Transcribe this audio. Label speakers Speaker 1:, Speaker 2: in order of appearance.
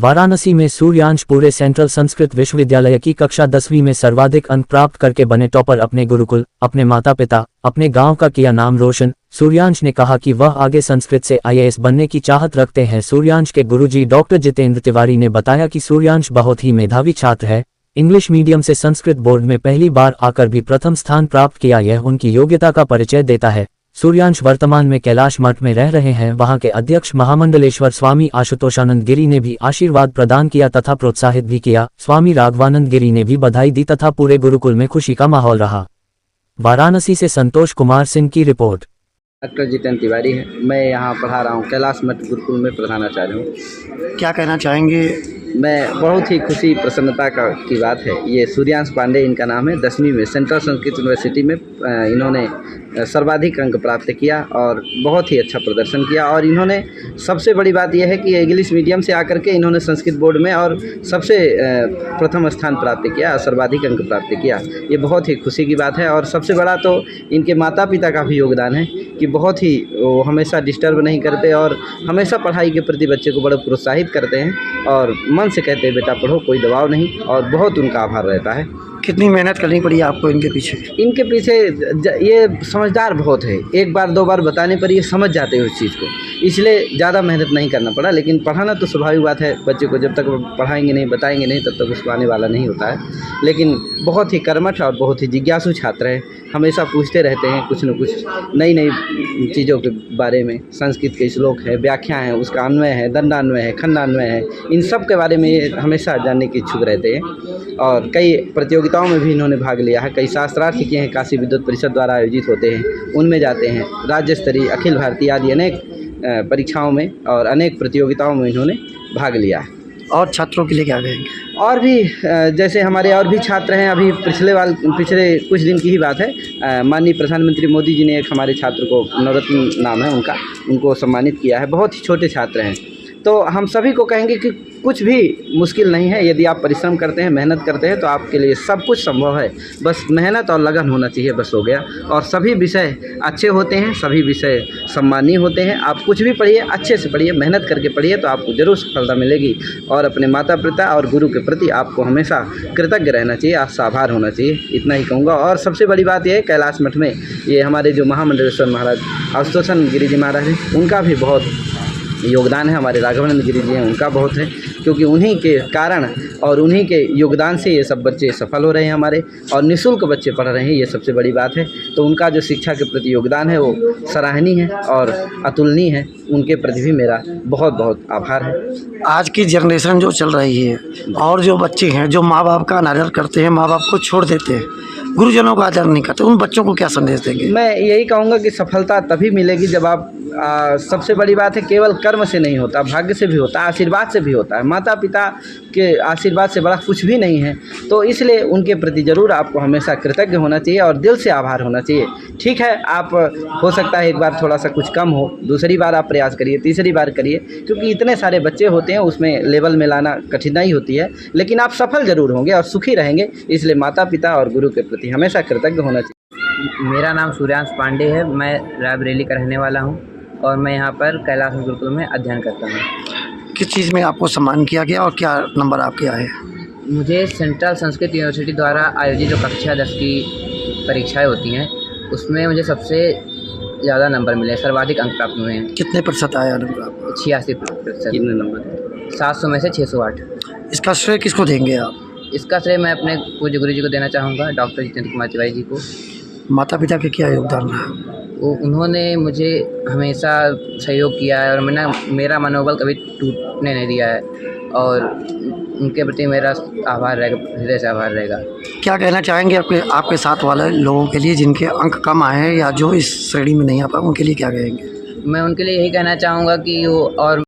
Speaker 1: वाराणसी में सूर्यांश पूरे सेंट्रल संस्कृत विश्वविद्यालय की कक्षा 10वीं में सर्वाधिक अंक प्राप्त करके बने टॉपर। अपने गुरुकुल, अपने माता पिता, अपने गांव का किया नाम रोशन। सूर्यांश ने कहा कि वह आगे संस्कृत से IAS बनने की चाहत रखते हैं। सूर्यांश के गुरुजी डॉक्टर जितेंद्र तिवारी ने बताया कि सूर्यांश बहुत ही मेधावी छात्र है। इंग्लिश मीडियम से संस्कृत बोर्ड में पहली बार आकर भी प्रथम स्थान प्राप्त किया, यह उनकी योग्यता का परिचय देता है। सूर्यांश वर्तमान में कैलाश मठ में रह रहे हैं। वहां के अध्यक्ष महामंडलेश्वर स्वामी आशुतोषानंद गिरी ने भी आशीर्वाद प्रदान किया तथा प्रोत्साहित भी किया। स्वामी राघवानंद गिरी ने भी बधाई दी तथा पूरे गुरुकुल में खुशी का माहौल रहा। वाराणसी से संतोष कुमार सिंह की रिपोर्ट।
Speaker 2: डॉक्टर जितेंद्र तिवारी है। मैं यहाँ पढ़ा रहा हूँ, कैलाश मठ गुरुकुल में प्रधानाचार्य हूँ।
Speaker 3: क्या कहना चाहेंगे?
Speaker 2: मैं बहुत ही खुशी प्रसन्नता की बात है। ये सूर्यांश पांडे इनका नाम है। 10वीं में सेंट्रल संस्कृत यूनिवर्सिटी में इन्होंने सर्वाधिक अंक प्राप्त किया और बहुत ही अच्छा प्रदर्शन किया। और इन्होंने सबसे बड़ी बात यह है कि इंग्लिश मीडियम से आकर के इन्होंने संस्कृत बोर्ड में और सबसे प्रथम स्थान प्राप्त किया, सर्वाधिक अंक प्राप्त किया। ये बहुत ही खुशी की बात है। और सबसे बड़ा तो इनके माता पिता का भी योगदान है कि बहुत ही वो हमेशा डिस्टर्ब नहीं करते और हमेशा पढ़ाई के प्रति बच्चे को बड़ा प्रोत्साहित करते हैं और मन से कहते हैं बेटा पढ़ो, कोई दबाव नहीं, और बहुत उनका आभार रहता है।
Speaker 3: कितनी मेहनत करनी पड़ी आपको इनके पीछे?
Speaker 2: इनके पीछे ये समझदार बहुत है। एक बार दो बार बताने पर ये समझ जाते हैं उस चीज़ को, इसलिए ज़्यादा मेहनत नहीं करना पड़ा। लेकिन पढ़ाना तो स्वाभाविक बात है, बच्चे को जब तक पढ़ाएंगे नहीं, बताएंगे नहीं, तब तक उसको आने वाला नहीं होता है। लेकिन बहुत ही कर्मठ और बहुत ही जिज्ञासु छात्र हैं। हमेशा पूछते रहते हैं कुछ न कुछ नई नई चीज़ों के बारे में। संस्कृत के श्लोक है, व्याख्या है, उसका अन्वय है, दंडान्वय है, खंडान्वय है, इन सब के बारे में ये हमेशा जानने की इच्छुक रहते हैं। और कई प्रतियोगिताओं में भी इन्होंने भाग लिया है। कई शास्त्रार्थ किए हैं, काशी विद्युत परिषद द्वारा आयोजित होते हैं, उनमें जाते हैं। राज्य स्तरीय, अखिल भारतीय आदि अनेक परीक्षाओं में और अनेक प्रतियोगिताओं में इन्होंने भाग लिया है।
Speaker 3: और छात्रों के लिए क्या कहेंगे?
Speaker 2: और भी जैसे हमारे और भी छात्र हैं। अभी पिछले कुछ दिन की ही बात है, माननीय प्रधानमंत्री मोदी जी ने एक हमारे छात्र को, नवरत्न नाम है उनका, उनको सम्मानित किया है। बहुत ही छोटे छात्र हैं। तो हम सभी को कहेंगे कि कुछ भी मुश्किल नहीं है। यदि आप परिश्रम करते हैं, मेहनत करते हैं, तो आपके लिए सब कुछ संभव है। बस मेहनत और लगन होना चाहिए, बस हो गया। और सभी विषय अच्छे होते हैं, सभी विषय सम्मानीय होते हैं। आप कुछ भी पढ़िए, अच्छे से पढ़िए, मेहनत करके पढ़िए, तो आपको ज़रूर सफलता मिलेगी। और अपने माता पिता और गुरु के प्रति आपको हमेशा कृतज्ञ रहना चाहिए, आपसे आभार होना चाहिए। इतना ही कहूँगा। और सबसे बड़ी बात यह है, कैलाश मठ में ये हमारे जो महामंडलेश्वर महाराज आशुतोषानंद गिरी जी महाराज हैं, उनका भी बहुत योगदान है। हमारे राघवानंद गिरी जी हैं, उनका बहुत है, क्योंकि उन्हीं के कारण और उन्हीं के योगदान से ये सब बच्चे सफल हो रहे हैं हमारे, और निःशुल्क बच्चे पढ़ रहे हैं। ये सबसे बड़ी बात है। तो उनका जो शिक्षा के प्रति योगदान है वो सराहनीय है और अतुलनीय है। उनके प्रति भी मेरा बहुत बहुत आभार है।
Speaker 3: आज की जनरेशन जो चल रही है और जो बच्चे हैं जो माँ बाप का अनादर करते हैं, माँ बाप को छोड़ देते हैं, गुरुजनों का आदर नहीं करते, उन बच्चों को क्या संदेश देंगे?
Speaker 2: मैं यही कहूँगा कि सफलता तभी मिलेगी जब आप सबसे बड़ी बात है, केवल कर्म से नहीं होता, भाग्य से भी होता है, आशीर्वाद से भी होता है। माता पिता के आशीर्वाद से बड़ा कुछ भी नहीं है। तो इसलिए उनके प्रति ज़रूर आपको हमेशा कृतज्ञ होना चाहिए और दिल से आभार होना चाहिए। ठीक है, आप हो सकता है एक बार थोड़ा सा कुछ कम हो, दूसरी बार आप प्रयास करिए, तीसरी बार करिए, क्योंकि इतने सारे बच्चे होते हैं, उसमें लेवल में लाना कठिनाई होती है। लेकिन आप सफल ज़रूर होंगे और सुखी रहेंगे। इसलिए माता पिता और गुरु के प्रति हमेशा कृतज्ञ होना चाहिए।
Speaker 4: मेरा नाम सूर्यांश पांडे है। मैं रायबरेली का रहने वाला हूँ और मैं यहाँ पर कैलाश गुरुकुल में अध्ययन करता हूँ।
Speaker 3: किस चीज़ में आपको सम्मान किया गया और क्या नंबर आपके आए?
Speaker 4: मुझे सेंट्रल संस्कृत यूनिवर्सिटी द्वारा आयोजित जो कक्षा 10 की परीक्षाएं होती हैं, उसमें मुझे सबसे ज़्यादा नंबर मिले, सर्वाधिक अंक प्राप्त हुए हैं।
Speaker 3: कितने प्रतिशत आया नंबर आपको?
Speaker 4: 86%।
Speaker 2: कितने नंबर?
Speaker 4: 700 में से 608।
Speaker 3: इसका श्रेय किसको देंगे आप?
Speaker 4: इसका श्रेय मैं अपने पूज्य गुरु जी को देना चाहूँगा, डॉक्टर जितेंद्र कुमार तिवारी जी को।
Speaker 3: माता पिता के क्या योगदान रहा?
Speaker 4: उन्होंने मुझे हमेशा सहयोग किया है और मेरा मनोबल कभी टूटने नहीं दिया है, और उनके प्रति मेरा आभार रहेगा, हृदय से आभार रहेगा।
Speaker 3: क्या कहना चाहेंगे आपके साथ वाले लोगों के लिए जिनके अंक कम आए हैं या जो इस श्रेणी में नहीं आ पाए, उनके लिए क्या कहेंगे?
Speaker 4: मैं उनके लिए यही कहना चाहूँगा कि वो और